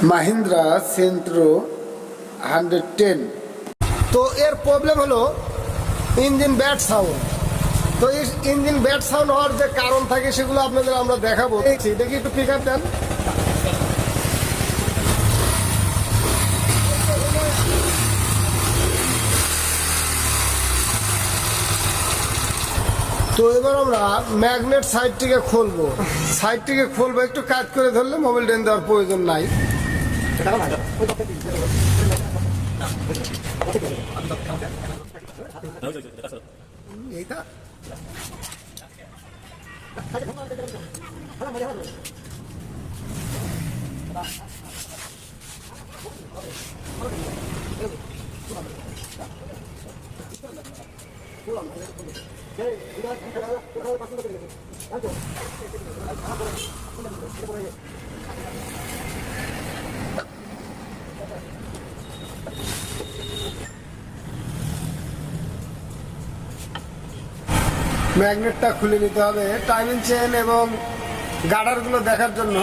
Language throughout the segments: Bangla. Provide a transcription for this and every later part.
মাহিন্দ্রা সেন্ট্রো 110। তো এর প্রবলেম হলো ইঞ্জিন ব্যাড সাউন্ড। তো এই ইঞ্জিন ব্যাড সাউন্ড হওয়ার যে কারণ থাকে সেগুলো আপনাদের আমরা দেখাবো। দেখি একটু পিক আপ দেন। তো এবার আমরা ম্যাগনেট সাইডটিকে খুলবো, একটু কাজ করে ধরলে মোবাইল ডেন দেওয়ার প্রয়োজন নাই। এইটা ম্যাগনেটটা খুলে নিতে হবে টাইমিং চেন এবং গার্ডারগুলো দেখার জন্য।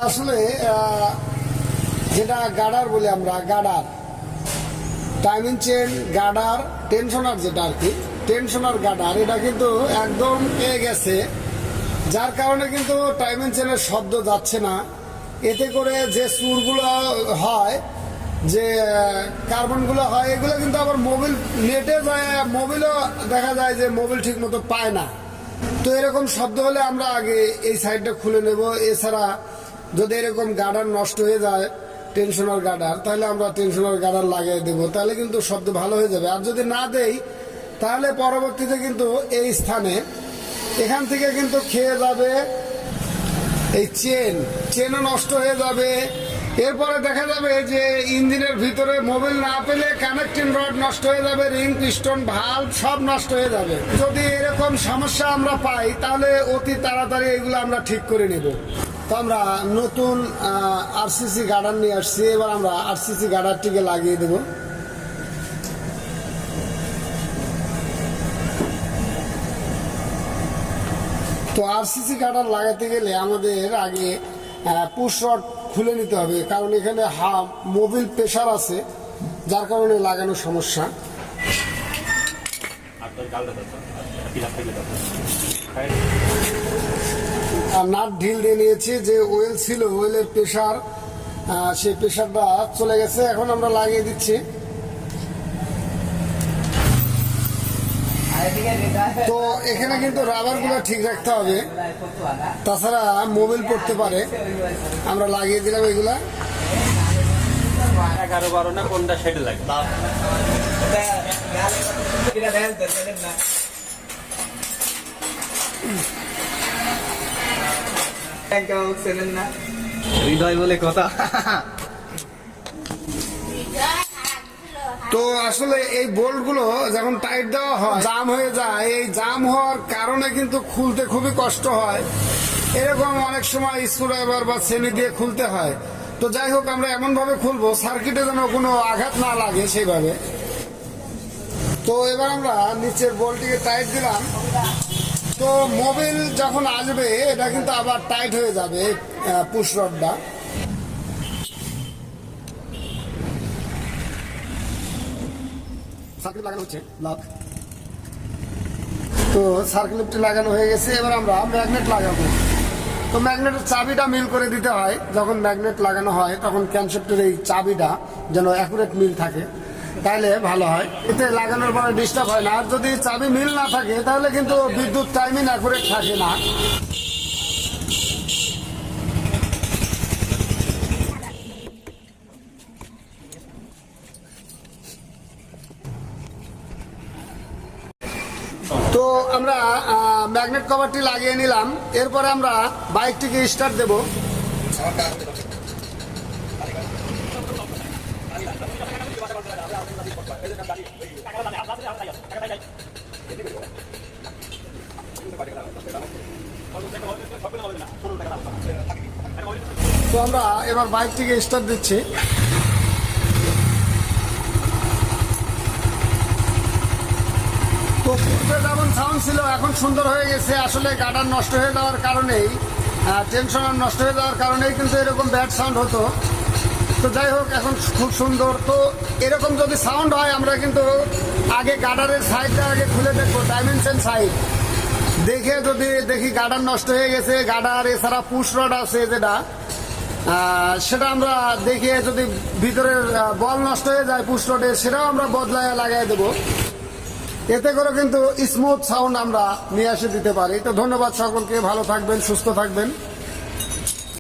আসলে যেটা গার্ডার বলি আমরা, গার্ডার টাইমিং চেন গার্ডার টেনশনার, যেটা আর কি টেনশনার গার্ডার, এটা কিন্তু একদম গেছে, যার কারণে কিন্তু টাইমিং চেনের শব্দ যাচ্ছে না। এতে করে যে সুরগুলো হয়, যে কার্বনগুলো হয়, এগুলো কিন্তু আবার মোবিল নেটে যায়, মোবিলও দেখা যায় যে মোবিল ঠিক মতো পায় না। তো এরকম শব্দ হলে আমরা আগে এই সাইডটা খুলে নেব। এছাড়া যদি এরকম গার্ডার নষ্ট হয়ে যায়, টেনশনার গার্ডার, তাহলে আমরা টেনশনার গার্ডার লাগিয়ে দেবো, তাহলে কিন্তু শব্দ ভালো হয়ে যাবে। আর যদি না দেই তাহলে পরবর্তীতে কিন্তু এই স্থানে এখান থেকে কিন্তু খেয়ে যাবে এই চেনও নষ্ট হয়ে যাবে। এরপরে দেখা যাবে যে ইঞ্জিনের ভিতরে মোবিল না পেলে কানেক্টিং রড নষ্ট হয়ে যাবে, রিং পিস্টন ভালভ সব নষ্ট হয়ে যাবে। যদি এরকম সমস্যা আমরা পাই তাহলে অতি তাড়াতাড়ি এগুলো আমরা ঠিক করে নেব। তো আমরা নতুন আরসিসি গার্ডার নিয়ে আসছি, এবার আমরা আরসিসি গার্ডারটিকে লাগিয়ে দেব। তো আরসিসি গার্ডার লাগাতে গেলে আমাদের আগে পুশ রড খুলে নিতে হবে, কারণ এখানে মোবিল প্রেসার আছে, যার কারণে লাগানো সমস্যা। আর নাট ঢিল দিয়ে নিয়েছি, যে ওয়েল ছিল ওয়েলের প্রেসার, সেই প্রেসারটা চলে গেছে, এখন আমরা লাগিয়ে দিচ্ছি। তো এখানে কিন্তু রাবারগুলো ঠিক রাখতে হবে, তাছাড়া মোবিল পড়তে পারে। আমরা লাগিয়ে দিলাম এগুলা। 11-12 না কোনটা সেটা লাগে হৃদয় বলে কথা। তো আসলে এই বোল্ট গুলো যখন টাইট দেওয়া হয় জাম হয়ে যায়, এই জাম হওয়ার কারণে কিন্তু খুলতে খুবই কষ্ট হয়। এরকম অনেক সময় স্ক্রুড্রাইভার বা ছেনি দিয়ে খুলতে হয়। তো যাই হোক, আমরা এমন ভাবে খুলবো সার্কিটে যেন কোনো আঘাত না লাগে সেইভাবে। তো এবার আমরা নিচের বোল্টটিকে টাইট দিলাম। তো মোবিল যখন আসবে এটা কিন্তু আবার টাইট হয়ে যাবে পুশ রডটা। সার্কিট লাগানো হচ্ছে লক। তো সার্কিটটি লাগানো হয়ে গেছে, এবার আমরা ম্যাগনেট লাগাবো। তো ম্যাগনেটের চাবিটা মিল করে দিতে হয়। যখন ম্যাগনেট লাগানো হয় তখন ক্যামশেফটের এই চাবিটা যেন অ্যাকুরেট মিল থাকে, তাহলে ভালো হয়। এতে লাগানোর পরে ডিস্টার্ব হয় না। আর যদি চাবি মিল না থাকে তাহলে কিন্তু বিদ্যুৎ টাইমিং অ্যাকুরেট থাকে না। তো আমরা ম্যাগনেট কভারটি লাগিয়ে নিলাম। এরপরে আমরা বাইকটিকে স্টার্ট দেব। তো আমরা এবার বাইকটিকে স্টার্ট দিচ্ছি। তো পূর্বে যেমন সাউন্ড ছিল এখন সুন্দর হয়ে গেছে। আসলে গার্ডার নষ্ট হয়ে যাওয়ার কারণেই, টেনশনার নষ্ট হয়ে যাওয়ার কারণেই কিন্তু এরকম ব্যাড সাউন্ড হতো। তো যাই হোক, এখন খুব সুন্দর। তো এরকম যদি সাউন্ড হয় আমরা কিন্তু আগে গার্ডারের সাইডটা আগে খুলে দেখবো, ডাইমেনশন সাইড দেখে যদি দেখি গার্ডার নষ্ট হয়ে গেছে, গার্ডার এছাড়া পুশ রড আছে যেটা, সেটা আমরা দেখে যদি ভিতরের বল নষ্ট হয়ে যায় পুশ রডের, সেটাও আমরা বদলায় লাগাই দেবো। এতে করে কিন্তু স্মুথ সাউন্ড আমরা নিয়ে এসে দিতে পারি। তো ধন্যবাদ সকলকে, ভালো থাকবেন, সুস্থ থাকবেন।